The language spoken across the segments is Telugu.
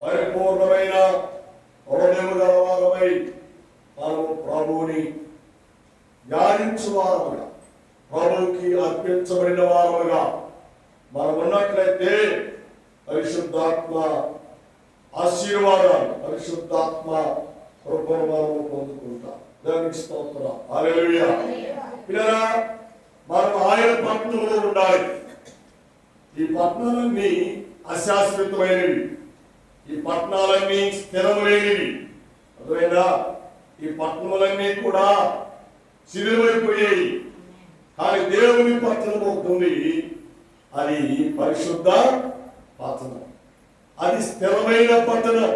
పరిపూర్ణమైన హృదయము గలవారమై మనము ప్రభువుని ధ్యానించువారముగా, ప్రభువుకి అర్పించబడిన వారముగా మనం ఉన్నట్లయితే పరిశుద్ధాత్మ ఆశీర్వాదాలు, పరిశుద్ధాత్మ కృపను మనము పొందుకుంటాం. దేవునికి స్తోత్రం. హల్లెలూయా. పిల్లరా, మనం ఆయన పట్టణంలో ఉండాలి. ఈ పట్టణాలన్నీ అశాశ్వతమైనవి, ఈ పట్టణాలన్నీ స్థిరమైనవి. అర్థమైనా? ఈ పట్టణములన్నీ కూడా శిథిలమైపోయాయి. కానీ దేవుని పట్టణం అవుతుంది, అది పరిశుద్ధ పట్టణం, అది స్థిరమైన పట్టణం,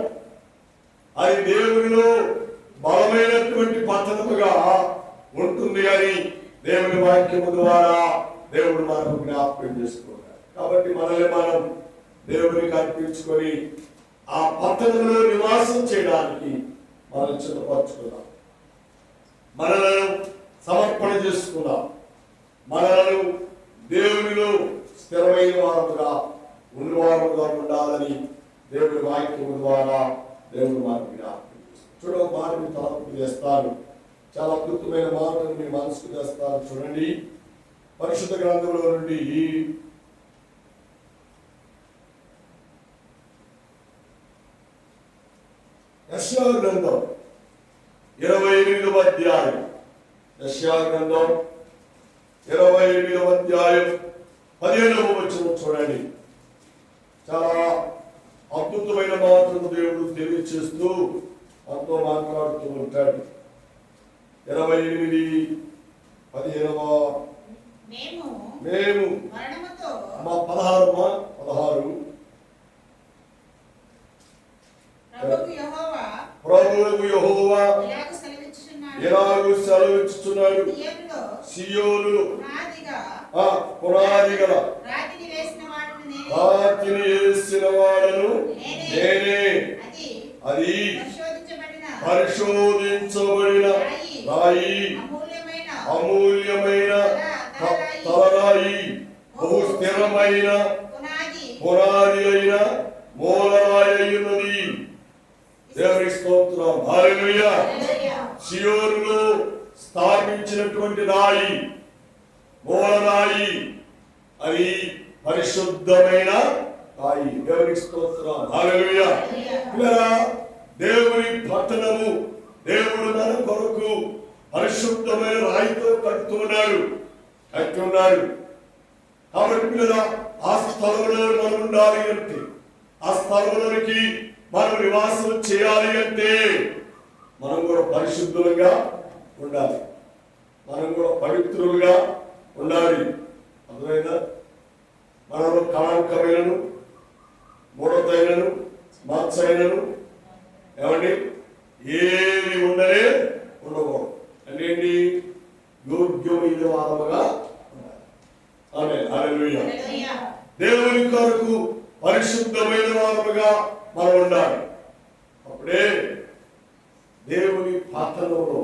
అది దేవునిలో బలమైనటువంటి పట్టణముగా ఉంటుంది అని దేవుని వాక్యము ద్వారా దేవుడు మనకు జ్ఞాపకం చేసుకున్నాడు. కాబట్టి మనల్ని మనం దేవునికి అర్పించుకొని ఆ పట్టణంలో నివాసం చేయడానికి మనం సిద్ధపరచుకున్నాం, మనలను సమర్పణ చేసుకున్నాం, మనలను దేవునిలో స్థిరమైన వారముగా ఉన్నవారముగా ఉండాలని దేవుని వాక్యము ద్వారా దేవుడు మనకు జ్ఞాపకం చేస్తాడు. చూడ మాటని తలపు చేస్తాను, చాలా అద్భుతమైన మాటను మీ మనసుకు తెస్తాను. చూడండి, పరిశుద్ధ గ్రంథంలో నుండి యెషయా గ్రంథం 28వ అధ్యాయం, యెషయా గ్రంథం 28వ అధ్యాయం 15వ వచనం చూడండి. చాలా అద్భుతమైన మాటను దేవుడు తెలియచేస్తూ మనతో మాట్లాడుతూ ఉంటాడు. 28:15 మేము 16 ప్రభువు యెహోవా ఇలాగు సెలవిచ్చుచున్నాడు, సియోనులో పునాది గల రాతిని వేసిన వాడను నేనే, అది పరిశోధించబడిన రాయి, అమూల్యమైన తలరాయి, బహు స్థిరమైన పునాది అయిన మూలరాయి ఉన్నది. దేవునికి స్తోత్రం. హల్లెలూయా. సియోనులో స్థాపించినటువంటి రాయి, మూలరాయి, అది పరిశుద్ధమైన రాయి. దేవునికి స్తోత్రం. హల్లెలూయా. పిల్లరా, దేవుని పట్టణము దేవుడు మన కొరకు పరిశుద్ధమైన రాయితో కట్టున్నాడు. కాబట్టి పిల్లరా, ఆ స్థలంలో మనం ఉండాలి అంటే, ఆ స్థలంలోనికి మనం నివాసం చేయాలి అంటే మనం కూడా పరిశుద్ధులుగా ఉండాలి, మనం కూడా పవిత్రులుగా ఉండాలి. అర్థమైందా? మనలో కళంకమైనను, ముడతైనను, మచ్చైనను ఏమండి ఏది ఉండలే ఉండకూడదు. అంటే యోగ్యమైన వారముగా ఉండాలి. ఆమేన్. హల్లెలూయా. దేవుని కొరకు పరిశుద్ధమైన వారముగా మనం ఉండాలి. అప్పుడే దేవుని పట్టణంలో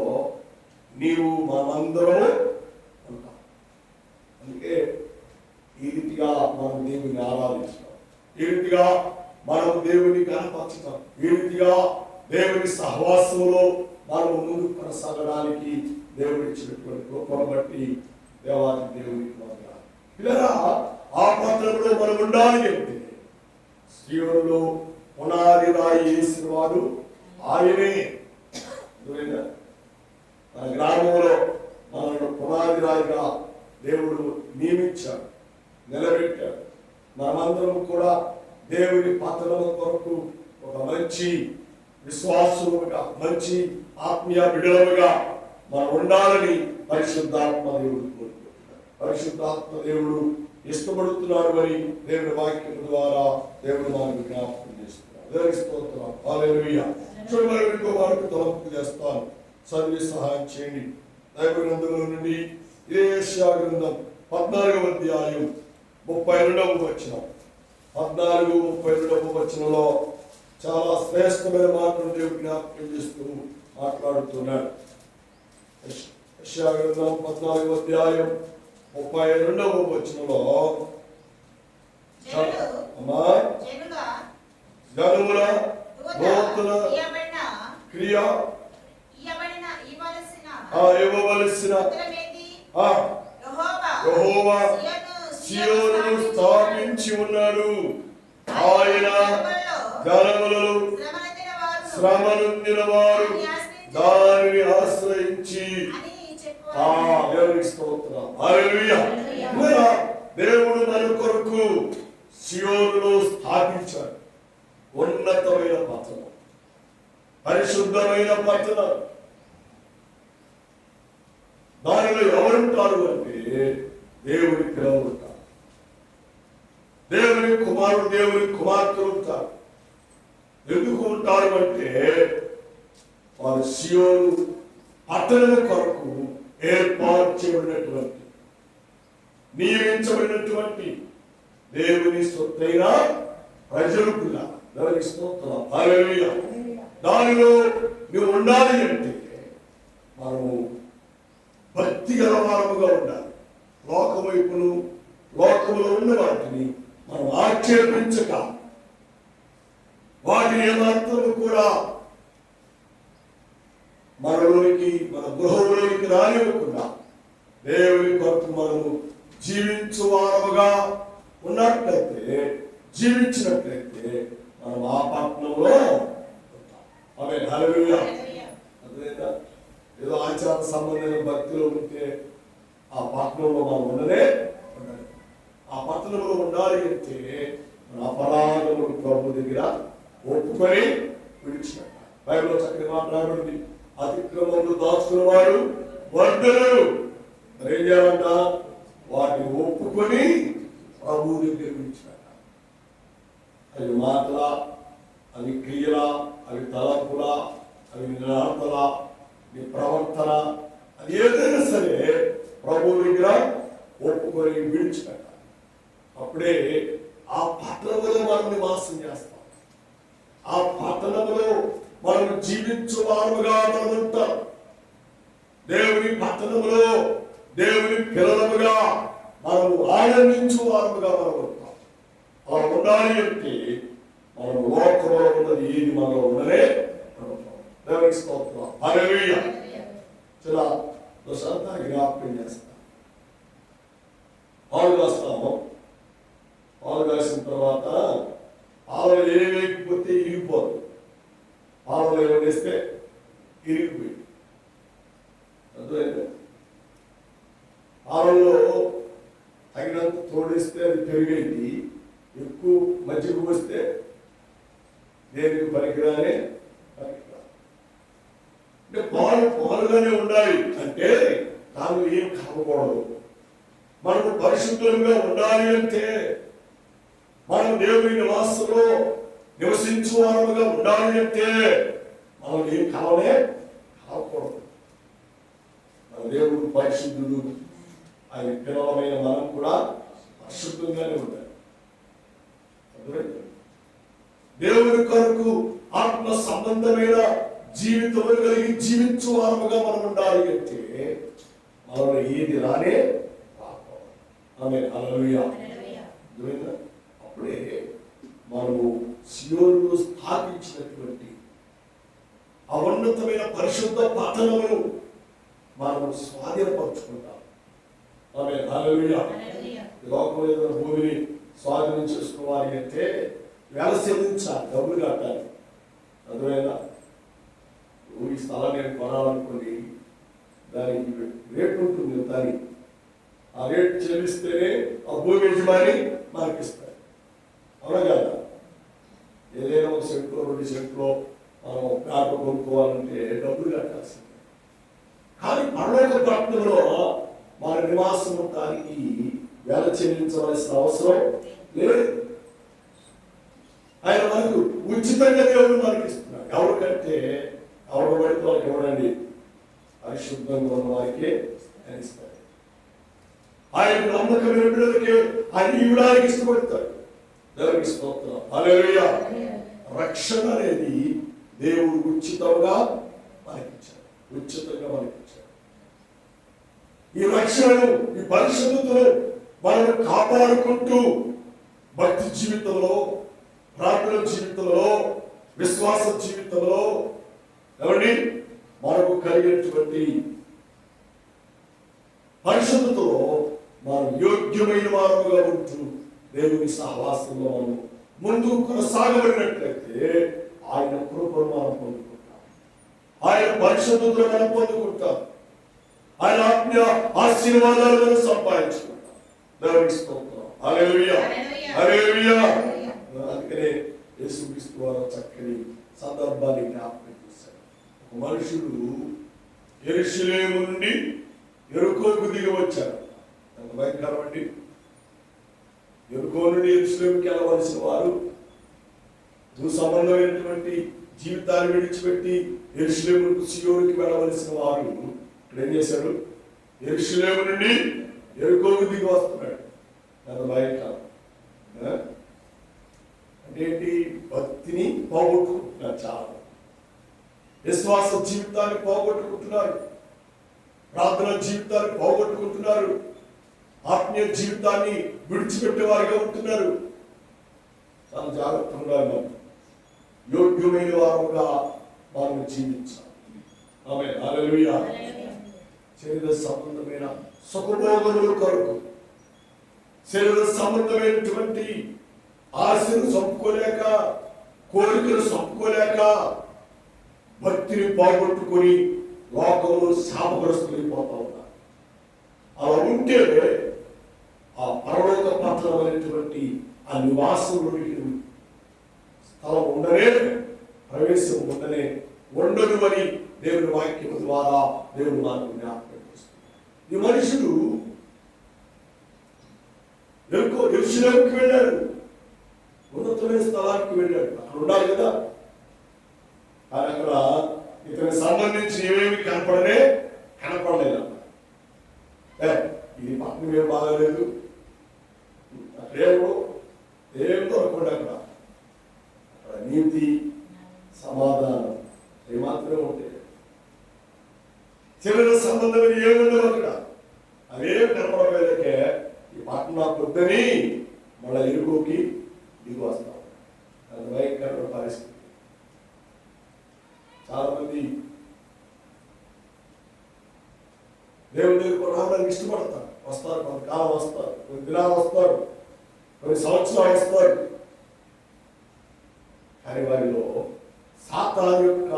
నీవు మనమందరము ఉంటాం. అందుకే ఈ రీతిగా మనం దేవుని ఆరాధిస్తాం, ఈ రీతిగా మనం దేవుని కనపరచుతాం, ఈ రీతిగా దేవుని సహవాసంలో మనం ముందు కొనసాగడానికి దేవుడు ఇచ్చినటువంటి కృపను బట్టి దేవాది దేవునికి వందనాలు. పిల్లరా, ఆ పట్టణంలో మనం ఉండాలి అంటే సియోనులో పునాది రాయి వేసిన వాడు ఆయనే. మన గ్రామంలో మనల్ని పునాది రాయిగా దేవుడు నియమించాడు, నిలబెట్టాడు. మనమందరం కూడా దేవుని పట్టణం కొరకు ఒక మంచి విశ్వాసముగా, మంచి ఆత్మీయ బిడ్డలుగా మనం ఉండాలని పరిశుద్ధాత్మ దేవుడు కోరుకుంటున్నాడు. పరిశుద్ధాత్మ దేవుడు ఇష్టపడుతున్నాడు అని దేవుని వాక్యం ద్వారా దేవుడు మనకు జ్ఞాపకం చేస్తున్నాడు. దేవునికి స్తోత్రం. హల్లెలూయా. చూడమని ఇంకో వారికి తలంపు చేస్తాను, చదివి సహాయం చేయండి. దైవ గ్రంథంలో నుండి యెషయా గ్రంథం 14వ అధ్యాయం 32వ వచనం. 14-32వ వచనంలో చాలా శ్రేష్టమైన మాటలు దేవుడు జ్ఞాపకం చేస్తూ మాట్లాడుతున్నాడు. యెషయా గ్రంథం 14వ అధ్యాయం 32వ వచనంలో జనముల నూతన క్రియ ఇవ్వవలసిన యెహోవా సియోనును స్థాపించి ఉన్నాడు. ఆయన జనములలో శ్రమనొందిన వారు దానిని ఆశ్రయించి దేవునికి స్తోత్రం. హల్లెలూయా. దేవుడు మన కొరకు సియోనును స్థాపించాడు. ఉన్నతమైన పట్టణం, పరిశుద్ధమైన పట్టణం. దానిలో ఎవరుంటారు అంటే దేవుని పిల్లలు ఉంటారు, దేవుని కుమారుడు, దేవుని కుమార్తెలు ఉంటారు. ఎందుకు ఉంటారు అంటే వారు సియోను పట్టణం కొరకు ఏర్పాటు చేయబడినటువంటి, నియమించబడినటువంటి దేవుని సొత్తైన ప్రజలు కూడా. దేవునికి స్తోత్రం. హల్లెలూయా. దానిలో నువ్వు ఉండాలి అంటే మనము భక్తి గలవారముగా ఉండాలి. లోకములో ఉన్న వాటిని మనం ఆక్షేపించక, వాటిని ఏమాత్రము కూడా మనలోనికి, మన గృహంలోనికి రానివ్వకుండా దేవుని కొరకు మనము జీవించువారముగా ఉన్నట్లయితే, జీవించినట్లయితే మనం ఆ పట్టణంలో ఉంటాం. ఆమేన్. హల్లెలూయా. అదేనా ఏదో ఆచార సంబంధమైన భక్తిలో ఉంటే ఆ పట్టణంలో మనం ఉండనే ఉండాలి. ఆ పట్టణంలో ఉండాలి అంటే మన అపరాధములు ప్రభు దగ్గర ఒప్పుకొని విడిచిపెట్టాలి. బైబిల్లో చక్కని మాట్లాడుతుంది, అతిక్రమములు దాచుకున్న వాడు వర్ధనులు. మరి ఏం చేయాలంట? వాటిని ఒప్పుకొని ప్రభు దగ్గర విడిచిపెట్టాలి. అవి మాటల, అవి క్రియల, అవి తలపుల, అవి నిరాతల, నీ ప్రవర్తన, అది ఏదైనా సరే ప్రభు దగ్గర ఒప్పుకొని విడిచిపెట్టాలి. అప్పుడే ఆ పట్టణంలో మనం నివాసం చేస్తాం. ఆ పట్టణంలో మనం జీవించువారుగా మనం ఉంటాం. దేవుని పట్టణంలో దేవుని పిల్లలుగా మనము ఆనందించువారుగా మనం ఉంటాం. అలా ఉండాలి అంటే మనం లోకంలో ఉన్నది ఏది మనలో ఉన్నదే దేవునికి స్తోత్రం. హల్లెలూయా. చాలా దశాంతాన్ని జ్ఞాపకం చేస్తాం. పాలు కాస్తాము. పాలు కాసిన తర్వాత పాలలో ఏ వేయకపోతే ఇరిగిపోదు. పాలలో ఏమేస్తే ఇరిగిపోయి, అర్థమైంది. పాలలో తగినంత తోడిస్తే అది పెరిగేది, ఎక్కువ మజ్జిగ పోస్తే దేనికి పనికిరానే పనికిరాదు. అంటే పాలుగానే ఉండాలి అంటే దానిలో ఏం కాకూడదు. మనకు పరిశుద్ధంగా ఉండాలి అంటే మనం దేవుని నివాసంలో నివసించువారుగా ఉండాలి అంటే మనం ఏం కావాలే కాకూడదు. మన దేవుడు పరిశుద్ధుడు. ఆయన పిల్లలమైన మనం కూడా పరిశుద్ధంగానే ఉండాలి. దేవుని కొరకు ఆత్మ సంబంధమైన జీవితం కలిగి జీవించువారముగా మనం ఉండాలి అంటే మనలో ఏది రానే రాకూడదు. ఆమేన్. హల్లెలూయా. అప్పుడే మనము సియోనులో స్థాపించినటువంటి ఉన్నతమైన పరిశుద్ధ పట్టణమును మనము స్వాధీనపరుచుకుంటాం. ఆమేన్. హల్లెలూయా. లోకంలో ఏదైనా భూమిని స్వాధీనం చేసుకోవాలి అంటే వేల చెల్లించాలి, డబ్బులు కట్టాలి. అర్థమైనా? ఈ స్థలాన్ని నేను కొనాలనుకోండి, దానికి రేటు ఉంటుంది. దానికి ఆ రేటు చెల్లిస్తేనే ఆ భూమి యజమాని మనకి ఇస్తారు. అవునా కదా? ఏదైనా ఒక సెంట్లో 2 సెంట్లో మనం ప్లాట్ కొనుక్కోవాలంటే డబ్బులు కట్టాల్సిందే. కానీ పరలోక పట్టణంలో మన నివాసం దానికి వేల చెల్లించవలసిన అవసరం లేదు. ఆయన మనకు ఉచితంగా దేవుడు మనకి ఇస్తున్నాడు. ఎవరికంటే ఎవరు పడితే వాళ్ళకి ఇవ్వడండి, పరిశుద్ధంగా ఉన్న వారికి ఆయన ఇస్తాడు. ఆయన నమ్మకమైన బిడ్డలకి ఆయన ఇవ్వడానికి ఇష్టపడతాడు. దేవునికి స్తోత్రం. హల్లెలూయా. రక్షణ అనేది దేవుడు ఉచితంగా మనకిచ్చాడు. ఉచితంగా మనకిచ్చాడు. ఈ రక్షణను, ఈ పరిశుద్ధతను మనం కాపాడుకుంటూ భక్తి జీవితంలో ప్రార్థన జీవితంలో, విశ్వాస జీవితంలో ఏమండి మనకు కలిగినటువంటి పరిశుద్ధతలో మనం యోగ్యమైన వారముగా ఉంటూ దేవుని సహవాసంలో మనం ముందుకు కొనసాగబడినట్లయితే ఆయన కృపను మనం పొందుకుంటాం, ఆయన పరిశుద్ధతను మనం పొందుకుంటాం, ఆయన ఆత్మీయ ఆశీర్వాదాలు మనం సంపాదించుకుంటాం. దేవునికి స్తోత్రం. హల్లెలూయా, హల్లెలూయా. అందుకనే యేసుక్రీస్తు వారు చక్కని సందర్భాన్ని జ్ఞాపకం చేశారు. ఒక మనుషుడు యెరూషలేము నుండి యెరికోకు దిగి వచ్చారు. అంత భయంకరం అండి. యెరికో నుండి యెరూషలేముకి వెళ్ళవలసిన వారు సంబంధమైనటువంటి జీవితాన్ని విడిచిపెట్టి యెరూషలేముకు సియోనుకి వెళ్ళవలసిన వారు ఇక్కడ ఏం చేశారు? యెరూషలేము నుండి యెరికోకు దిగి వస్తున్నాడు. అంత భయంకరం అంటే ఏంటి? భక్తిని పోగొట్టుకుంటున్నారు, చాలా విశ్వాస జీవితాన్ని పోగొట్టుకుంటున్నారు, ప్రార్థన జీవితాన్ని పోగొట్టుకుంటున్నారు, ఆత్మీయ జీవితాన్ని విడిచిపెట్టే వారిగా ఉంటున్నారు. చాలా జాగ్రత్తగా ఉండాలి. యోగ్యమైన వారుగా మనం జీవించాలి. ఆమేన్, హల్లెలూయా. శరీర సంబంధమైన సుఖభోగముల కొరకు, శరీర సంబంధమైనటువంటి ఆశను చంపుకోలేక, కోరికలు చంపుకోలేక భక్తిని పోగొట్టుకొని లోకంలో శాపగ్రస్తులైపోతా ఉన్నారు. అలా ఉంటే ఆ పరలోక పత్రమైనటువంటి ఆ నివాసంలోనికి స్థలం ఉండనే, ప్రవేశం ఉండనే ఉండదు అని దేవుని వాక్యం ద్వారా దేవుడు మనకు జ్ఞాపకం చేస్తుంది. ఈ మనుషుడు యెరూషలేముకి వెళ్ళాడు, ఉన్నతమైన స్థలానికి వెళ్ళాడు, అక్కడ ఉండాలి కదా. కానీ అక్కడ ఇతనికి సంబంధించి ఏమేమి కనపడలేదు. ఇది పట్టణం ఏం బాగాలేదు, అక్కడేమో ఏం దొరకకుండా అక్కడ నీతి సమాధానం ఏమాత్రమే ఉంటాయి. శరీర సంబంధమైన ఏముండవు అక్కడ, అవేం కనపడలేకే ఈ పట్టణం వద్దని మళ్ళీ ఎరుకోకి దిగి వస్తాం. అది భయంకరమైన పరిస్థితి. చాలా మంది దేవుని దగ్గరకు రావడానికి ఇష్టపడతారు, వస్తారు, కొంతకాలం వస్తారు, కొన్ని దినాలు వస్తారు, కొన్ని సంవత్సరాలు వస్తారు. కానీ వారిలో సాతాను యొక్క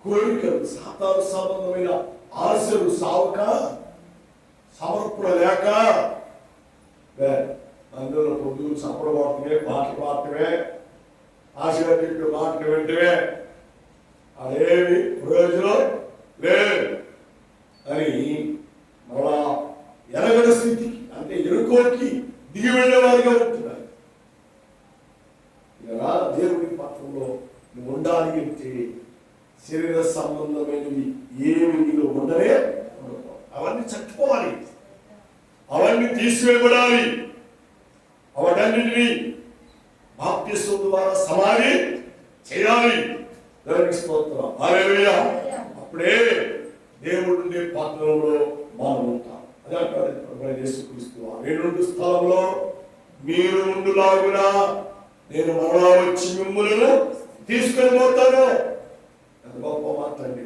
కోరికలు, సాతాను సంబంధమైన ఆశలు సావక, సమర్పణ లేక అందులో పొద్దులు చప్పడ వాడటమే, మాటలు వాడటమే, ఆశగా చెప్పే మాటలు వెంటనే అదేమి ప్రయోజనం లేదు అని మళ్ళా ఎరగడ స్థితికి, అంటే ఎరుకోకి దిగి వెళ్ళేవారిగా ఉంటున్నారు. ఇలా దేవుడి పత్రంలో నువ్వు ఉండాలి అంటే శరీర సంబంధమైనవి ఏమి నీలో ఉండవే, అవన్నీ చచ్చిపోవాలి, అవన్నీ తీసివేయబడాలి, అవన్నింటినీ బాప్తిస్మం ద్వారా సమాధి చేయాలి. దేవునికి స్తోత్రం, హల్లెలూయా. అప్పుడే దేవుడి నుండి పాత్రలో మనం ఉంటాం. అదే అంటాడు యేసుక్రీస్తు, రెండు స్థలంలో మీరు ఉండులాగునా నేను మరలా వచ్చి మిమ్మల్ని తీసుకొని పోతాను. ఎంత గొప్ప మాట్లాడి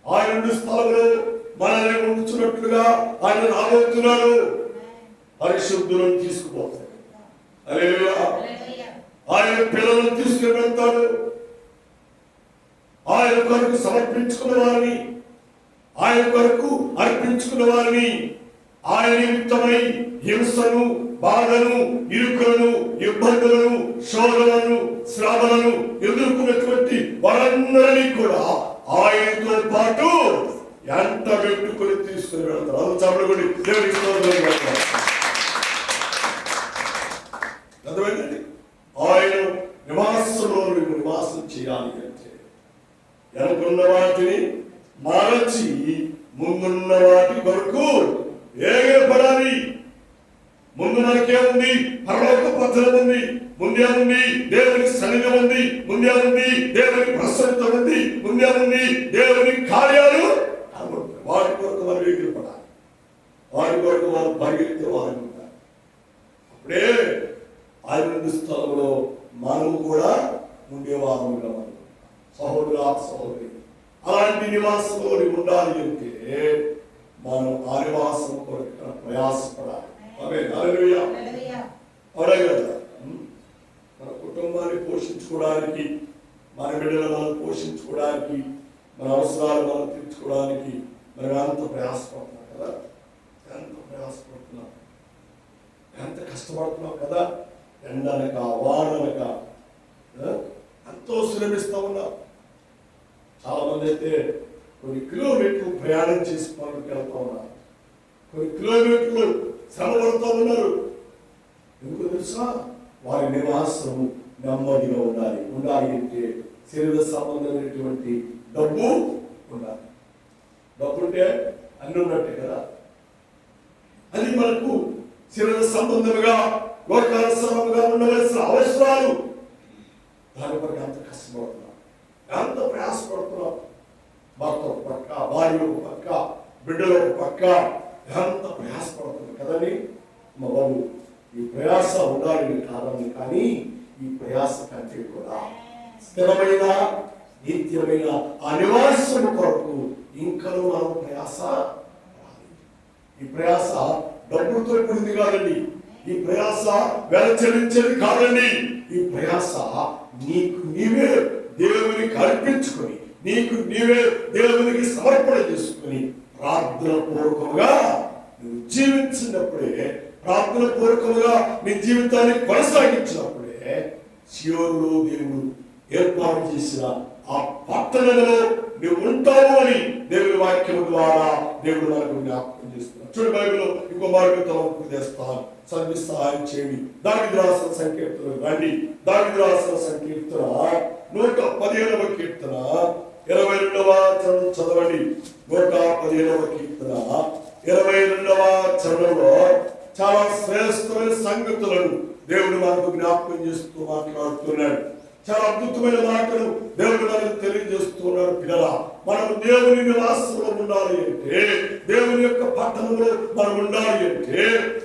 ఆయన రెండు స్థలంలో మనల్ని ఉంచున్నట్లుగా ఆయన రాబోతున్నాడు. పరిశుద్ధులను తీసుకుపోతాడు. హల్లెలూయా. ఆయన పిల్లలను తీసుకుని వెళ్తాడు. ఆయన కొరకు సమర్పించుకున్న వారిని, ఆయన కొరకు అర్పించుకున్న వారిని, ఆయన నిమిత్తమై హింసను, బాధను, ఇరుకులను, ఇబ్బందులను, శోధనలను, శ్రమలను ఎదుర్కొన్నటువంటి వారందరినీ కూడా ఆయనతో పాటు ఎంత పెట్టుకుని తీసుకుని వెళ్తారు. చప్పట్లు దేవునికి అర్థమైందండి. ఆయన నివాసంలో నివాసం చేయాలి అంటే వెనుకున్న వాటిని మార్చి ముందున్న వాటి కొరకు వేగపడాలి. ముందు మనకేముంది? పరలోక పత్రం ఉంది, ముందే ఉంది దేవుని సన్నిధి ఉంది, ముందే ఉంది దేవుని ప్రసన్నత ఉంది, ముందే ఉంది దేవుని కార్యాలు. వాటి కొరకు మనం వేగిరపడాలి, వాటి కొరకు మనం పరిగెత్తే వారు ఉంటారు. అప్పుడే ఆయన స్థలంలో మనము కూడా ఉండేవారముగా మనం సహోదరు సహోదరి అలాంటి నివాసంలో ఉండాలి అంటే మనం ఆ నివాసం కొరకు ప్రయాసపడాలి. హల్లెలూయా. అవునా కదా? మన కుటుంబాన్ని పోషించుకోవడానికి, మన బిడ్డలు మనం పోషించుకోవడానికి, మన అవసరాలు మనం తీర్చుకోవడానికి మనం ఎంత ప్రయాసపడుతున్నాం కదా, ఎంత ప్రయాసపడుతున్నాం, ఎంత కష్టపడుతున్నాం కదా. ఎండనక వాననక ఎంతో శ్రమిస్తూ ఉన్నాం. చాలా మంది అయితే కొన్ని కిలోమీటర్లు ప్రయాణం చేసి పనులకు వెళ్తూ ఉన్నారు, కొన్ని కిలోమీటర్లు శ్రమ పడుతూ ఉన్నారు. ఎందుకు తెలుసా? వారి నివాసము నెమ్మదిగా ఉండాలి. ఉండాలి అంటే శరీర సంబంధమైనటువంటి డబ్బు ఉండాలి. డబ్బు ఉంటే అన్ని ఉన్నట్టే కదా. అది మనకు శరీర సంబంధముగా లోకానుసారముగా ఉండవలసిన అవసరాలు. దాని కొరకు ఎంత కష్టపడుతున్నాం, ఎంత ప్రయాసపడుతున్నాం. భర్త ఒక పక్క, భార్య ఒక పక్క, బిడ్డలు ఒక పక్క, ఎంత ప్రయాసపడుతుంది కదండి. మా బాబు ఈ ప్రయాస ఉండాలని కారణం, కానీ ఈ ప్రయాస కంటే కూడా స్థిరమైన నిత్యమైన ఆ నివాసం కొరకు ఇంకనూ మనం ప్రయాస. ఈ ప్రయాస డబ్బులతో కూడింది కాదండి. ఈ ప్రయాస వెల చెల్లించేది కాదండి. ఈ ప్రయాస నీకు నీవే దేవునికి అర్పించుకొని, నీకు నీవే దేవునికి సమర్పణ చేసుకుని ప్రార్థన పూర్వకంగా నువ్వు జీవించినప్పుడే, ప్రార్థన పూర్వకంగా నీ జీవితాన్ని కొనసాగించినప్పుడే సియోనులో దేవుడు ఏర్పాటు చేసిన ఆ పట్టణంలో నువ్వు ఉంటావు అని దేవుని వాక్యం ద్వారా దేవుడు మనకు జ్ఞాపకం చేస్తున్నాడు. చూడు, బైబిల్లో ఇంకో మార్గంతో చేస్తాను, చదివి సహాయం చేయండి. దావీదు రాసిన సంకీర్తన రండి. దావీదు రాసిన సంకీర్తన 115వ కీర్తన 22వ చదవండి. 115వ కీర్తన 22వ చరణంలో చాలా శ్రేష్టమైన సంగతులను దేవుడు మనకు జ్ఞాపకం చేస్తూ మాట్లాడుతున్నాడు. చాలా అద్భుతమైన మాటలు దేవుడు మనకు తెలియజేస్తున్నాడు. పిల్లలా, మనం దేవుని నివాసంలో ఉండాలి అంటే, దేవుని యొక్క పట్టణంలో మనం ఉండాలి అంటే,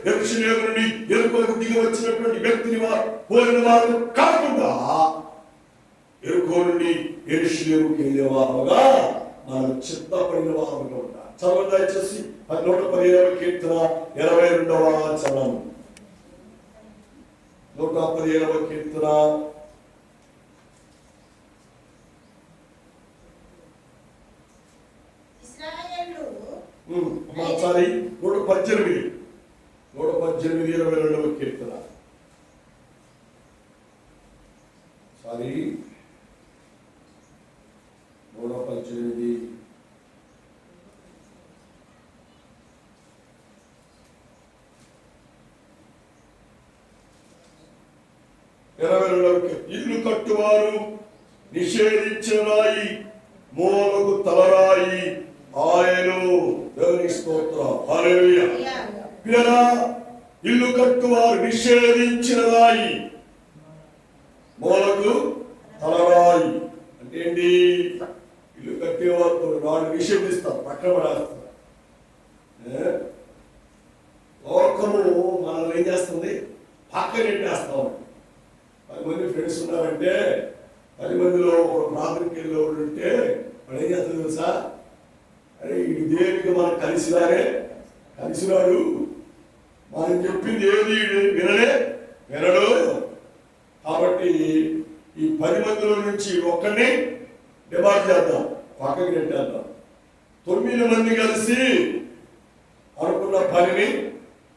యెరూషలేము నుండి యెరికోకు దిగి వచ్చినటువంటి వ్యక్తిని పోలిన వారు కాకుండా యెరికో నుండి యెరూషలేముకి వెళ్ళే వారుగా మనం చిత్తపడిన వారుగా ఉండాలి. చదవండి దయచేసి 115వ కీర్తన 22వ చరణం. 115వ కీర్తన 118 కీర్తన. సారీ 118 ఇల్లు కట్టువారు నిషేధించిన రాయి, మూలకు తలరాయి ఆయను. దేవునికి స్తోత్రం. హల్లెలూయా. పిల్లలా, ఇల్లు కట్టువారు నిషేధించిన రాయి, మూలకు తలరాయి అంటే ఏంటి? ఇల్లు కట్టేవారు వాడు నిషేధిస్తారు, పక్కన పడేస్తారు. లోకము మనల్ని ఏం చేస్తుంది? పక్కన పెట్టేస్తాం. 10 మంది ఫ్రెండ్స్ ఉన్నారంటే 10 మందిలో ఒక ప్రాథమిక వెళ్ళే వాళ్ళు ఉంటే వాడు ఏం చేస్తుంది తెలుసా? అరే ఈ దేనికి మనం కలిసినాడు, మనం చెప్పింది ఏది వినడు. కాబట్టి ఈ 10 మందిలో నుంచి ఒక్కడిని డిమాండ్ చేద్దాం, పక్కకి నెట్టేద్దాం. 9 మంది కలిసి అనుకున్న పనిని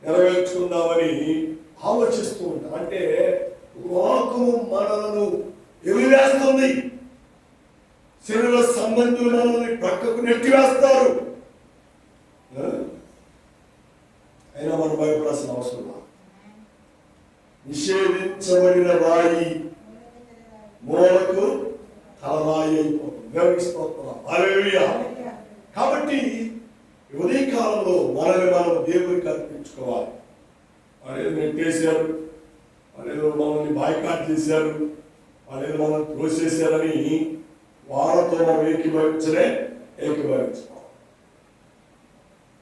నెరవేర్చుకుందామని ఆలోచిస్తూ ఉంటాం. అంటే లోకము మనలను ఎలివేస్తుంది, శరీర సంబంధులు మనల్ని పక్కకు నెట్టివేస్తారు. అయినా మనం భయపడాల్సిన అవసరం లేదు. నిషేధించబడిన రాయి మూలకు తలరాయి అయిపోతుంది. దేవునికి స్తోత్రం. హల్లెలూయా. కాబట్టి ఉదయ కాలంలో మనల్ని మనం దేవునికి అర్పించుకోవాలి. వాళ్ళు నెట్టేశారు, వాళ్ళు మనల్ని బాయ్కాట్ చేశారు, వాళ్ళు మనల్ని త్రోసేశారని వాళ్ళతో మనం ఏకీభవించుకోవాలి.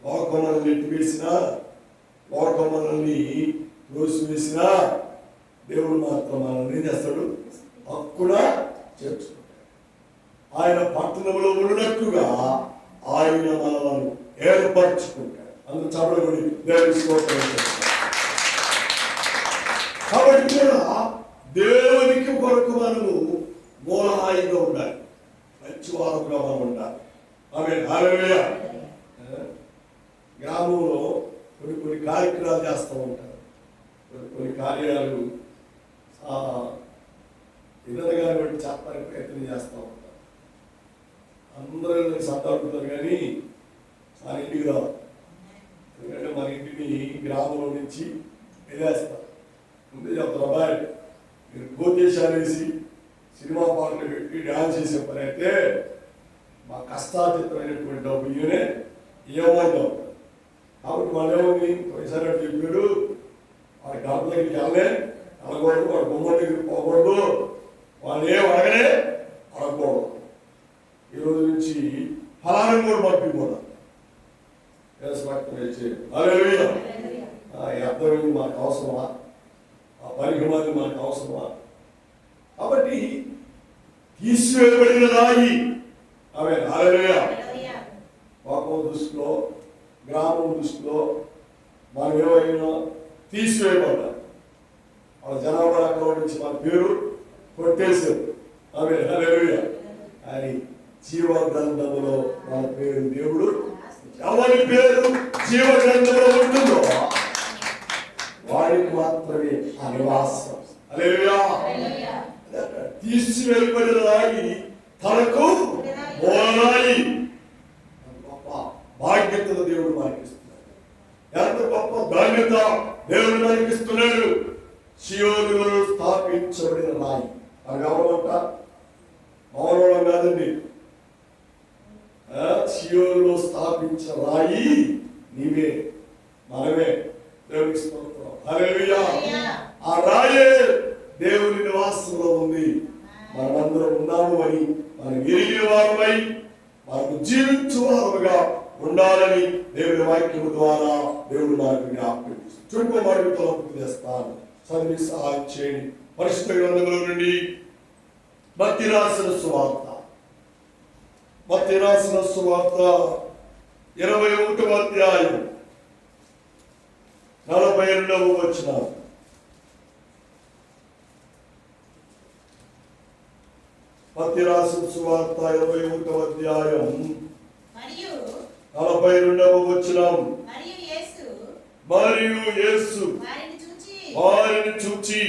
లోకం మనల్ని నెట్టివేసినా, లోకం మనల్ని త్రోసివేసినా దేవుడు మాత్రం మనల్ని ఏం చేస్తాడు? హక్కున చేర్చుకుంటాడు. ఆయన పట్టణంలో ఉన్నట్టుగా ఆయన మనలను ఏర్పరచుకుంటాడు. అందుకు చదవబడి దేవుని స్తోత్రం చేస్తాడు. కాబట్టి కూడా దేవునికి కొరకు మనము మూలహాయిగా ఉండాలి, మంచి వారముగా మనం ఉండాలి. ఆమేన్, హల్లెలూయా. గ్రామంలో కొన్ని కార్యక్రమాలు చేస్తూ ఉంటారు. కొన్ని కార్యాలు ఇతరుగా బట్టి చెప్పడానికి ప్రయత్నం చేస్తూ ఉంటారు. అందరూ సంతాడుతారు కానీ మన ఇంటికి రావు. ఎందుకంటే మన ఇంటిని గ్రామంలో నుంచి వెళ్ళేస్తారు. ముందే చెప్తారు, అబ్బాయి మీరు గోదేశాలు వేసి సినిమా పాటలు పెట్టి డ్యాన్స్ చేసే పని అయితే మా కష్టాతీతమైనటువంటి డబ్బు ఇవనే ఏమవుతాం. కాబట్టి వాళ్ళు ఏమని పైసలు చెప్పాడు, వాడి గడప దగ్గరికి వెళ్ళలే అడగకూడదు, వాడి బొమ్మ దగ్గరికి పోకూడదు, వాళ్ళు ఏం అడగలే అడగకూడదు. ఈరోజు నుంచి ఫలాన్ని కూడా పంపిపోతాం. అర్థమైంది మనకు అవసరమా? ఆ పరిగణాలు మనకు అవసరమా? కాబట్టి తీసివేయబడిన రాయి ఆమె హల్లెలూయా. లోకం దృష్టిలో, గ్రామం దృష్టిలో మనం ఏమైనా తీసివేయబడ్డా వాళ్ళ జనాభా అకౌంట్ నుంచి మన పేరు కొట్టేశారు. ఆమె హల్లెలూయా. అని జీవ గ్రంథములో మన పేరు దేవుడు, ఎవరి పేరు జీవ గ్రంథంలో ఉంటుందో వాడికి మాత్రమే ఆ నివాసం. హల్లెలూయా. తీసివేయబడిన రాయి తనకు మూలరాయి. గొప్ప బాధ్యతను దేవుడు మనకిస్తున్నాడు. ఎంత గొప్ప బాధ్యత దేవుడు మనకిస్తున్నాడు. సియోనులో స్థాపించబడిన రాయి. అది ఎవరమంట? మౌనం కాదండి. సియోనులో స్థాపించిన రాయి నీవే, మనమే. దేవునికి స్తోత్రం. హల్లెలూయా. ఆ రాయే దేవుని నివాసంలో ఉంది. మనమందరం ఉన్నాము అని మనం ఎరిగిన వారమై మనకు జీవించు వారముగా ఉండాలని దేవుని వాక్యము ద్వారా దేవుడు మనకు జ్ఞాపకం చేస్తాడు. చుట్టూ మనకు తలపు చేస్తాను. చదివి సహాయం చేయండి. పరిశుద్ధ గ్రంథంలో నుండి మత్తయి రాసిన సువార్త, మత్తయి రాసిన సువార్త 21వ అధ్యాయం 42వ వచనం. మత్తయి రాసిన సువార్త 21వ అధ్యాయం 42వ వచనం. మరియు యేసు వారిని చూచి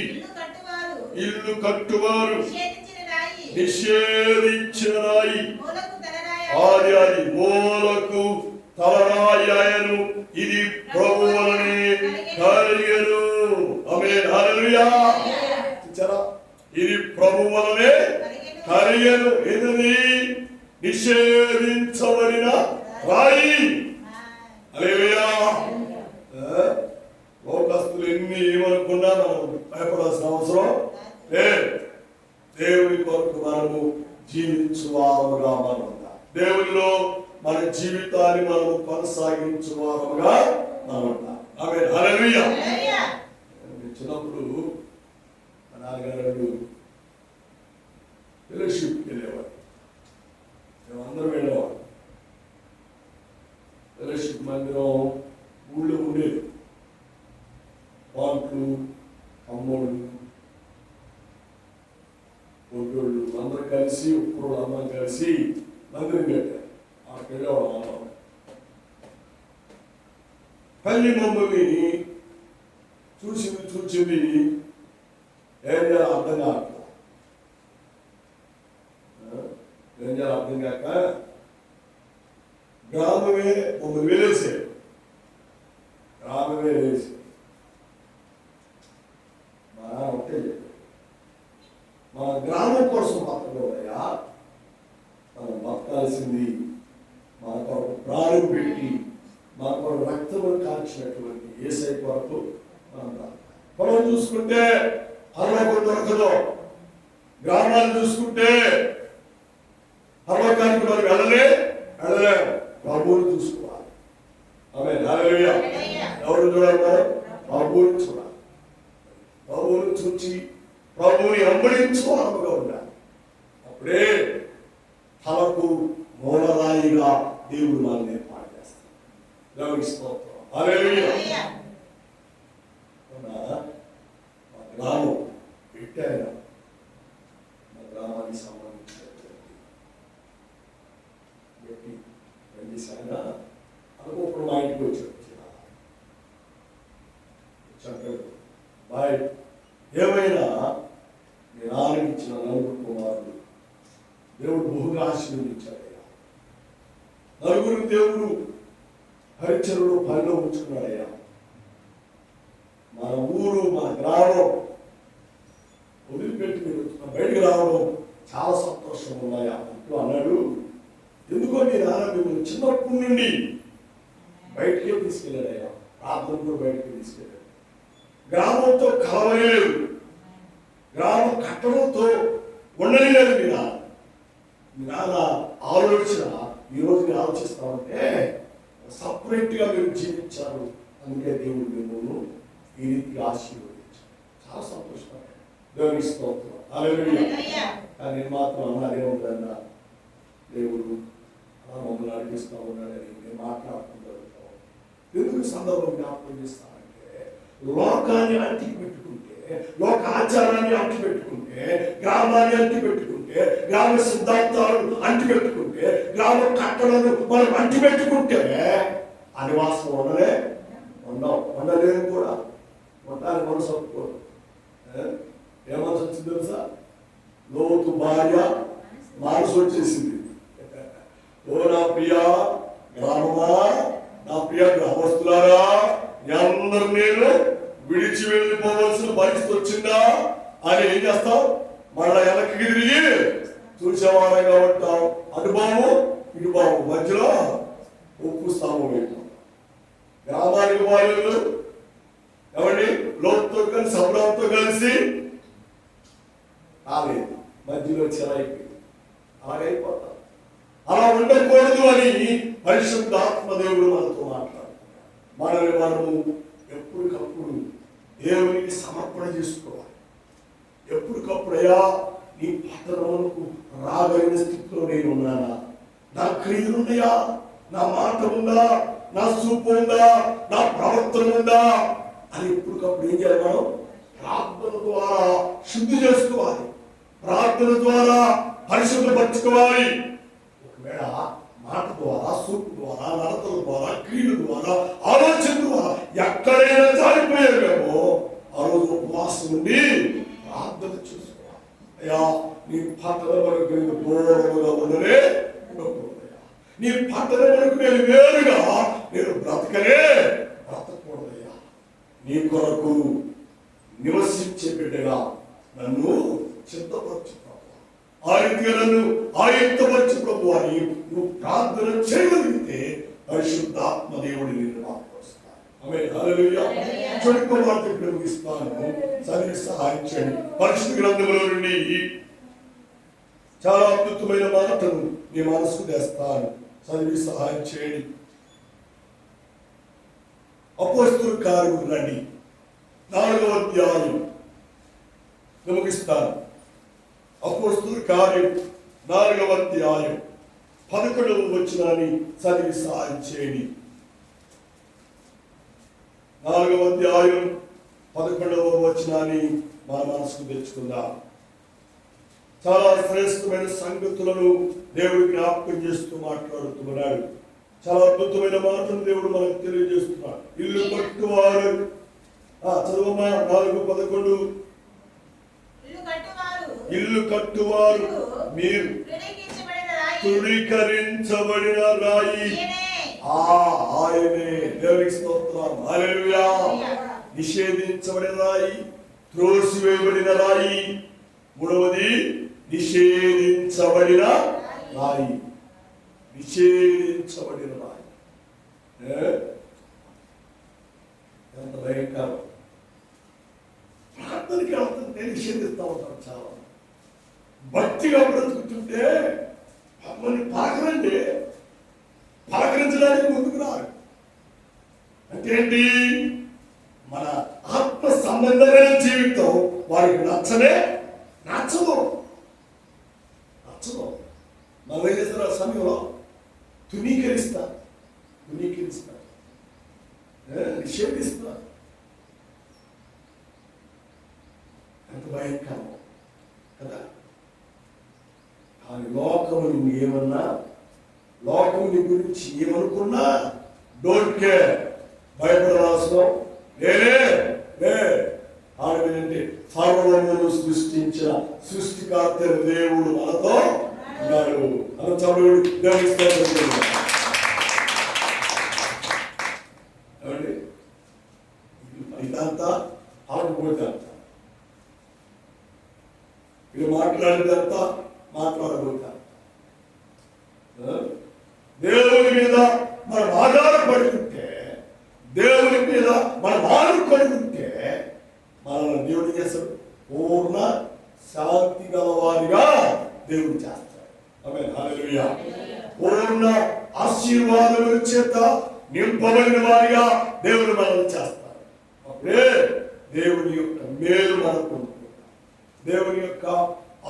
ఇల్లు కట్టువారు నిషేధించిన రాయి అది మూలకు తలరాయి ఆయను, ఇది ప్రభువు వలనే కలిగెను. ఆమేన్, హల్లెలూయా. చూచారా, ఇది ప్రభువు వలనే కలిగెను. ఇది నిషేధించబడిన రాయి. హల్లెలూయా. లోకస్తులు ఎన్ని ఏమనుకున్నా మనం భయపడాల్సిన అవసరం లేదు. దేవుని కొరకు మనము జీవించువారుగా మనం ఉండాలి. దేవునిలో మన జీవితాన్ని మనము కొనసాగించువారుగా మనం ఉండాలి. ఆమేన్, హల్లెలూయా. చిన్నప్పుడు మా నాన్నగారు ఫెలోషిప్కి వెళ్ళేవాడు. మేమందరం వెళ్ళేవాడు. ఫెలోషిప్ మందిరం ఊళ్ళో ఉండేది. పాంట్లు, అమ్మోళ్ళు, ఒడ్డోళ్ళు అందరూ కలిసి, ఉప్పురోళ్ళు అందరం కలిసి మందిరం కట్టారు. అక్కడికి వెళ్ళేవాళ్ళం అందరం. తల్లి మమ్మల్ని చూసింది ఏం చేయాలి అర్థం కాక, గ్రామమే మమ్మల్ని వెళ్ళేసారు. గ్రామమే వేసి మా ఒకటే మన గ్రామం కోసం బతకూడదయా, మనం బతకాల్సింది మన కొరకు ప్రాణం పెట్టి మన కొరకు రక్తము కాల్చినటువంటి యేసయ్య కొరకు మనం పొలం చూసుకుంటే పరలోకం దొరకదు. గ్రామాలు చూసుకుంటే పరలోకానికి మనం వెళ్ళలేము. ప్రభువుని చూసుకోవాలి. ఆమేన్, హల్లెలూయా. ఎవరు చూడాలి? ప్రభువుని చూడాలి. ప్రభువుని చూచి కొరకు మూలరాయిగా దేవుడు మనల్ని ఏర్పాటు చేస్తాడు. దేవునికి స్తోత్రం. హల్లెలూయా. మా గ్రామం పెట్టారు, మా గ్రామానికి సంబంధించినటువంటి వ్యక్తి పనిచేశాయన అనుకోకుండా మా ఇంటికి వచ్చాడు. బాయ్ ఏమైనా నేను ఆనందించిన నలుగురు కుమారులు దేవుడు బహుగా ఆశీర్వదించాడయ్యా. నలుగురు దేవుడు హరిచరుడు పనిలో ఉంచుకున్నాడయ్యా. మన ఊరు మన గ్రామం వదిలిపెట్టి మీరు బయటికి రావడం చాలా సంతోషం ఉన్నాయా అంటూ అన్నాడు. ఎందుకో మీ నాన్న మిమ్మల్ని చిన్నప్పటి నుండి బయటికే తీసుకెళ్ళాడయ్యా. ప్రార్థన కూడా బయటికి తీసుకెళ్ళాడు. గ్రామంతో కలవలేదు, గ్రామ కట్టడంతో ఉండలేదు. మీ నాన్న ఆలోచన ఈరోజు మీరు ఆలోచిస్తామంటే సపరేట్గా మీరు జీవించారు. అందుకే దేవుడు మిమ్మల్ని ఈ రీతిగా ఆశీర్వదించారు. చాలా సంతోషం. దేవుని స్తోత్రం. హల్లెలూయా. కానీ నేను మాత్రం అన్నారే ఉందన్నా దేవుడు అలా మమ్మల్ని నడిపిస్తూ ఉన్నాడని నేను మాట్లాడుకుంటాను. ఎందుకు సందర్భం జ్ఞాపకం చేస్తానంటే లోకాన్ని అంటికి పెట్టుకుంటే, లోక ఆచారాన్ని అంటి పెట్టుకుంటే, గ్రామాన్ని అంటి పెట్టుకుంటే, గ్రామ సిద్ధాంతాలను అంటి పెట్టుకుంటే, గ్రామ కట్టలను మనం అంటి పెట్టుకుంటే అనివాసం ఉండలేము కూడా. ఉండడానికి మనసు ఒప్పుకోదు. ఏమని వచ్చింది తెలుసా? లోతు భార్య మనసు వచ్చేసింది. ఓ నా ప్రియ గ్రామమా, నా ప్రియ గ్రామస్తులారా, అందరు నేను విడిచి వెళ్ళిపోవలసిన పరిస్థితి వచ్చిందా అని ఏం చేస్తాం? మళ్ళా వెనక్కి తిరిగి చూసేవారంగా ఉంటాం. అనుభవం ఇటుభావం మధ్యలో ఉప్పు స్తంభం పెట్టాం. గ్రామానికి వాళ్ళు ఎవరి లోతుతో కలిసి సబ్రాంతో కలిసి కాలేదు, మధ్యలో చెలైపోయింది. అలాగైపోతాం. అలా ఉండకూడదు అని పరిశుద్ధాత్మ దేవుడు మనతో మాట్లాడుతున్నాడు. మనల్ని మనము ఎప్పటికప్పుడు దేవునికి సమర్పణ చేసుకోవాలి. ఎప్పటికప్పుడు అయ్యా నీ పట్టణములకు రాగలిగిన స్థితిలో నేను ఉన్నానా? నా క్రియలు ఉన్నాయా? నా మాట ఉందా? నా చూపు ఉందా? నా ప్రవర్తన ఉందా అని ఎప్పటికప్పుడు ఏం చేయాలి? మనం ప్రార్థన ద్వారా శుద్ధి చేసుకోవాలి. ప్రార్థన ద్వారా పరిశుద్ధపరచుకోవాలి. ఒకవేళ మాట ద్వారా, సూపు ద్వారా, నడతల ద్వారా, క్రియల ద్వారా, ఆలోచన ద్వారా ఎక్కడైనా జారిపోయామేమో ఆ రోజు ఉపవాసం ఉండి ప్రార్థన చేసుకోవాలి. అయ్యా నీ పట్టణ వరకు నేను దూరముగా ఉండలే, నీ పట్టణ వరకు నేను వేరుగా నేను బ్రతకూడదయ్యా. నీ కొరకు నివసించే బిడ్డగా నన్ను సిద్ధపరచు ప్రభు. ఆ రీతిగా నన్ను ఆయుక్తపరచు ప్రభు అని నువ్వు ప్రార్థన చేయగలిగితే పరిశుద్ధాత్మ దేవుడి నిన్ను మాట్లాడుస్తాను. ఆమేన్. హల్లెలూయా. చూడండి కుమార్తె ప్రేమిస్తాను. చదివి సహాయం చేయండి. పరిశుద్ధ గ్రంథంలో నుండి చాలా అద్భుతమైన మాటలు మీ మనసుకు తెస్తాను. చదివి సహాయం చేయండి. అపోస్తలుల కార్యములు రండి 4వ అధ్యాయం ముగిస్తాను. అపోస్తలుల కార్యం 4వ అధ్యాయం 11వ వచనాన్ని చదివి సహాయం చేయండి. 4వ అధ్యాయం 11వ వచనాన్ని మన మనసుకు తెచ్చుకుందాం. చాలా శ్రేష్టమైన సంగతులను దేవుడు జ్ఞాపకం చేస్తూ మాట్లాడుతున్నాడు. చాలా అద్భుతమైన మాటలు దేవుడు మనకు తెలియజేస్తున్నాడు. ఇల్లు కట్టువారు చదువమ్మా 4:11 ఇల్లు కట్టువారు మీరు తృణీకరించబడిన రాయి ఆయనే. దేవునికి స్తోత్రం. హల్లెలూయా. నిషేధించబడిన రాయి, త్రోసివేయబడిన రాయి. మూడవది నిషేధించబడిన రాయి. నిషేధించబడిన రాయి ఎంత భయంకరం. ప్రార్థనకి వెళ్తుంటే నిషేధిస్తూ ఉంటారు. చాలా భక్తిగా బ్రతుకుతుంటే మమ్మల్ని పలకరించడానికి ముందుకు రారు. అంటే ఏంటి? మన ఆత్మ సంబంధమైన జీవితం వారికి నచ్చదు. మనం ఏం చేస్తారు ఆ సమయంలో తునీకరిస్తారు, నిషేధిస్తారు. ఎంత భయంకరం కదా. కానీ లోకము నిన్ను ఏమన్నా, లోకం నీ గురించి ఏమనుకున్నా డోంట్ కేర్, భయపడవలసిన ఆడేంటే సర్వమును సృష్టించిన సృష్టికర్త దేవుడు మనతో ఉన్నాడు. మన చదువుడు ఏమండి, ఇదంతా ఆడకపోతే ఇది మాట్లాడేదంతా మాట్లాడబోతా. దేవుని మీద మనం ఆధారపడుకుంటే, దేవుని మీద మనం ఆనుకొనుకుంటే మనల్ని దేవుడు చేస్తాడు, పూర్ణ శాంతి గలవారిగా దేవుడు చేస్తాడు. ఆమేన్, హల్లెలూయా. పూర్ణ ఆశీర్వాదముల చేత నింపబడిన వారిగా దేవుడు మనల్ని చేస్తాడు. అప్పుడే దేవుని యొక్క మేలు మనకు, దేవుని యొక్క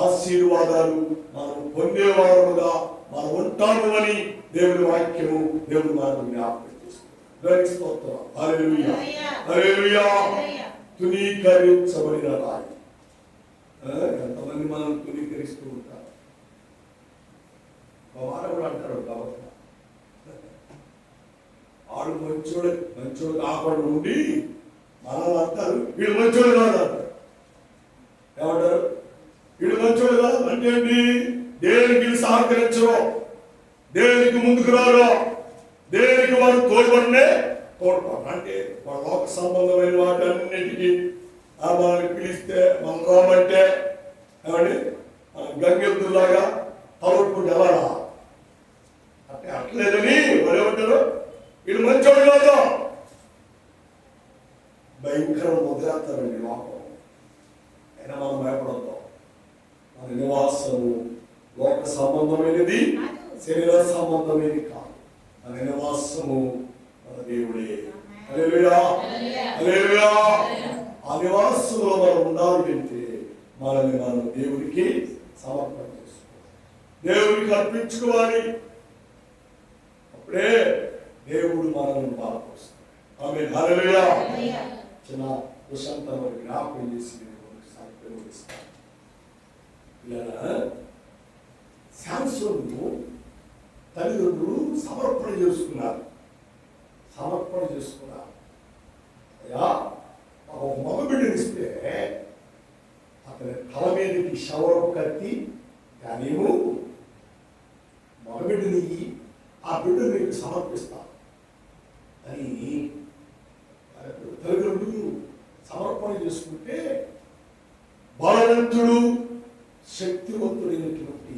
ఆశీర్వాదాలు మనం పొందేవారుగా మనం ఉంటాము అని దేవుని వాక్యము దేవుడు మనకు జ్ఞాపకం చేస్తుంది. హల్లెలూయా, హల్లెలూయా. తునీకరించబడిన రాయి. ఎంతమంది మనం తునీకరిస్తూ ఉంటారు. మా వారు కూడా అంటారు కాబట్టి వాడు మంచోడు కాకుండా ఉండి మనల్ని అంటారు వీడు మంచోడు కాదు అంటారు. ఏమంటారు? వీడు మంచోడు కాదు అంటే ఏంటి? దేనికి సహకరించరు, దేనికి ముందుకు రారు, దేనికి వారు తోడ్పడినే తోడ్పడరు. అంటే వాళ్ళ లోక సంబంధమైన వాటన్నిటికీ మనల్ని పిలిస్తే మనం రామంటే ఏమండి గంగెద్దులాగా తలుపుకుంటే ఎలా అంటే అట్లేదని వారు ఏమంటారు? వీడు మంచోడు కాదు, భయంకరం వదిలేస్తారండి లోకం. అయినా మనం భయపడతాం. మన నివాసము లోక సంబంధమైనది, శరీర సంబంధమైనది కాదు. మన నివాసము మన దేవుడే. హల్లెలూయా, హల్లెలూయా. ఆ నివాసంలో మనం ఉండాలి అంటే మనల్ని మనం దేవుడికి సమర్పణ చేసుకోవాలి, దేవుడికి అర్పించుకోవాలి. అప్పుడే దేవుడు మనల్ని బాధపరుస్తాడు. ఆమేన్, హల్లెలూయా. చిన్న విషంతను జ్ఞాపకం చేసి శాంసోను తల్లిదండ్రులు సమర్పణ చేసుకున్నారు. అయ్యా ఒక మగ బిడ్డనిస్తే అతని తల మీదకి శవరపు కత్తి కానీము మగబిడ్డని ఆ బిడ్డ మీకు సమర్పిస్తాను అని తల్లిదండ్రులు సమర్పణ చేసుకుంటే బలవంతుడు శక్తివంతుడైనటువంటి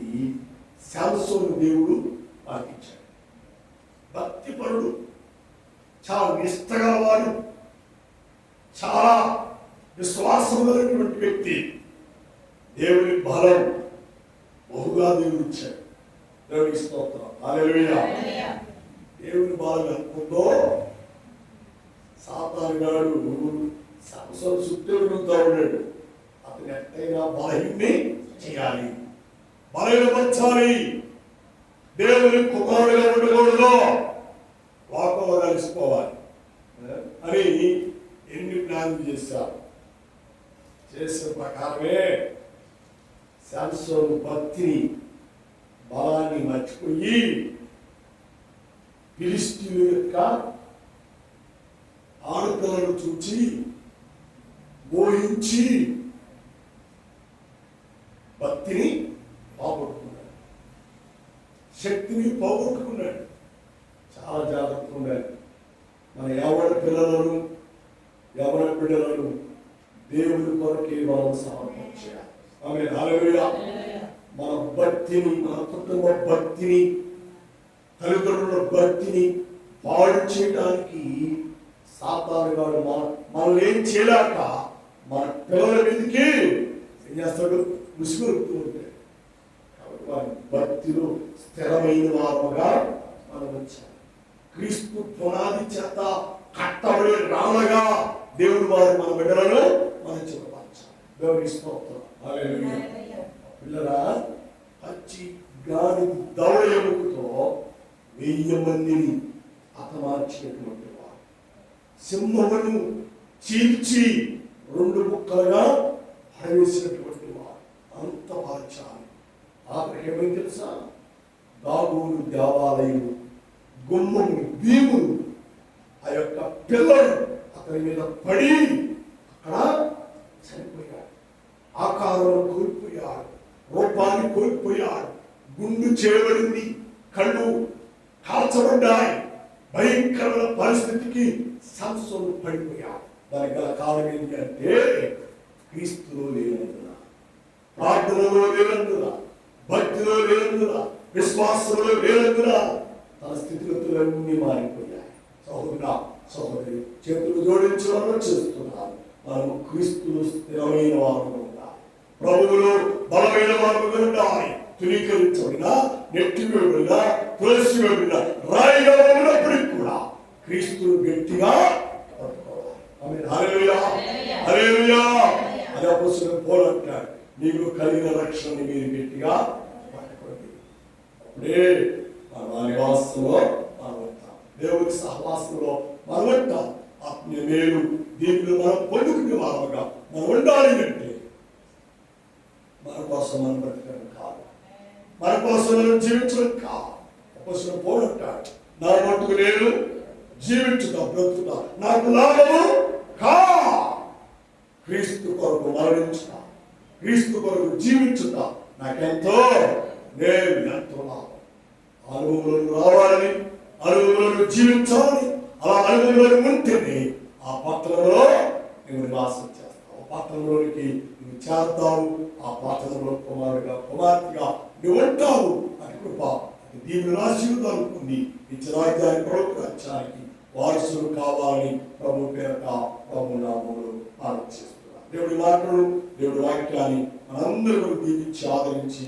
శాంసోను దేవుడు పాటించాడు. భక్తిపరుడు, చాలా నిష్టగా వాడు, చాలా విశ్వాసం కలిగినటువంటి వ్యక్తి. దేవుని బలం బహుగా దేవుడు ఇచ్చాడు. దేవునికి స్తోత్రం, హల్లెలూయా. దేవుని బలం ఎంతుందో సాతాను గాడు శాంసోను చుట్టూ తిరుగుతూ ఉన్నాడు. అతను ఎట్టయినా బలహీన్ని చేయాలి, బలహీనపరచాలి, దేవుని కుమారుడుగా ఉండకూడదు, లోకంలో కలిసిపోవాలి అని ఎన్ని ప్లాన్ చేశారు. చేసిన ప్రకారమే శాంసోను భక్తిని, బలాన్ని మర్చిపోయి ఫిలిష్తీయుల యొక్క ఆడపిల్లను చూచి మోహించి భక్తిని పోగొట్టుకున్నాడు, శక్తిని పోగొట్టుకున్నాడు. చాలా జాగ్రత్తగా ఉండాలి. మన యవ్వన పిల్లలను, యవ్వన బిడ్డలను దేవుని కొరకే మనం సమర్పణ చేయాలి. ఆమేన్, హల్లెలూయా. మన భక్తిని, మన కుటుంబ భక్తిని, తల్లిదండ్రుల భక్తిని పాడు చేయడానికి సాతాను గాడు మనల్ని ఏం చేయలేక మన పిల్లల మీదకి ఏం చేస్తాడు? ముసుగురుతూ ఉంటాడు. కాబట్టి వారి భక్తిలో స్థిరమైన వారుగా మనం వచ్చాం. క్రీస్తు పునాది చేత కట్టబడి రాళ్ళగా దేవుడు వారు మన బిడ్డలను మనం చెప్పవచ్చు. దేవుని స్తోత్రం, హల్లెలూయా. పిల్లరా, పచ్చి గాని దవడ ఎముకతో 1000 మందిని హతమార్చినటువంటి వాడు, సింహమును చీల్చి 2 ముక్కలుగా పడవేసినటువంటి వాడు, అంత పాల్చాలి. ఆఖరికి ఏమైంది తెలుసా? దాగోను దేవాలయం గుమ్మము భీములు ఆ యొక్క పిల్లలు అతని మీద పడి అక్కడ చనిపోయాడు. ఆకారం కోల్పోయాడు, రూపాన్ని కోల్పోయాడు, గుండు చేయబడింది, కళ్ళు కాల్చబడ్డాయి. భయంకరమైన పరిస్థితికి సంసోను పడిపోయాడు. దానికి గల కారణం ఏంటంటే క్రీస్తులో లేనందున, ప్రార్థనలో లేనందున, భక్తిలో లేనందున, విశ్వాసంలో లేనందున తన స్థితిగతులన్నీ మారిపోయాయి. సహోదరా సహోదరి, చేతులు జోడించడం చేస్తున్నాను. మనము క్రీస్తులు స్థిరమైన వారు ఉండాలి, ప్రభువులో బలమైన వారు ఉండాలి. తునీకరించబడిన, నెట్టివేయబడిన, తులసివేయబడిన రాయిగా ఉన్నప్పటికీ కూడా క్రీస్తును గట్టిగా పట్టుకోవాలి. ఆమేన్. హల్లెలూయా, హల్లెలూయా. అది అపోస్తలుడు పౌలు అంటాడు, నీకు కలిగిన రక్షణని మీరు గట్టిగా పట్టుకోండి. అప్పుడే మన నివాసంలో మనం ఉంటాం, దేవుని సహవాసంలో మనం ఉంటాం. ఆత్మీయ మేలు దీనిలో మనం పొందుకునే వారముగా మనం ఉండాలి. అంటే మన కోసం మనం బ్రతకడం కాదు, మన కోసం మనం జీవించడం కాదు. అపోస్తలుడు పౌలు అంటాడు, నా మట్టుకు నేను జీవించుతా, బ్రతుకుతా, నాకు లాభము కా. క్రీస్తు కొరకు మరణించుతా, క్రీస్తు కొరకు జీవించుతా, నాకెంతో నేను ఎంతో లాభం. అనుభవంలో రావాలని, అనుభవంలో జీవించాలని, అలా అనుభవంలో ఉంటేనే ఆ పట్టణంలో నువ్వు నివాసం చేస్తావు, ఆ పట్టణంలోనికి నువ్వు చేస్తావు, ఆ పట్టణంలో కుమారుగా కుమార్తెగా నువ్వు ఉంటావు. అది కృప, అది దీవుని ఆశీర్వాదాలు పొంది ఇచ్చిన రాజ్యాన్ని, ప్రభు రాజ్యానికి వారసులు కావాలని ప్రభు పేరట ప్రభు నామములో ఆలోచిస్తున్నాను. దేవుడి మాటలు, దేవుడి వాక్యాన్ని మనందరూ దీవించి ఆదరించి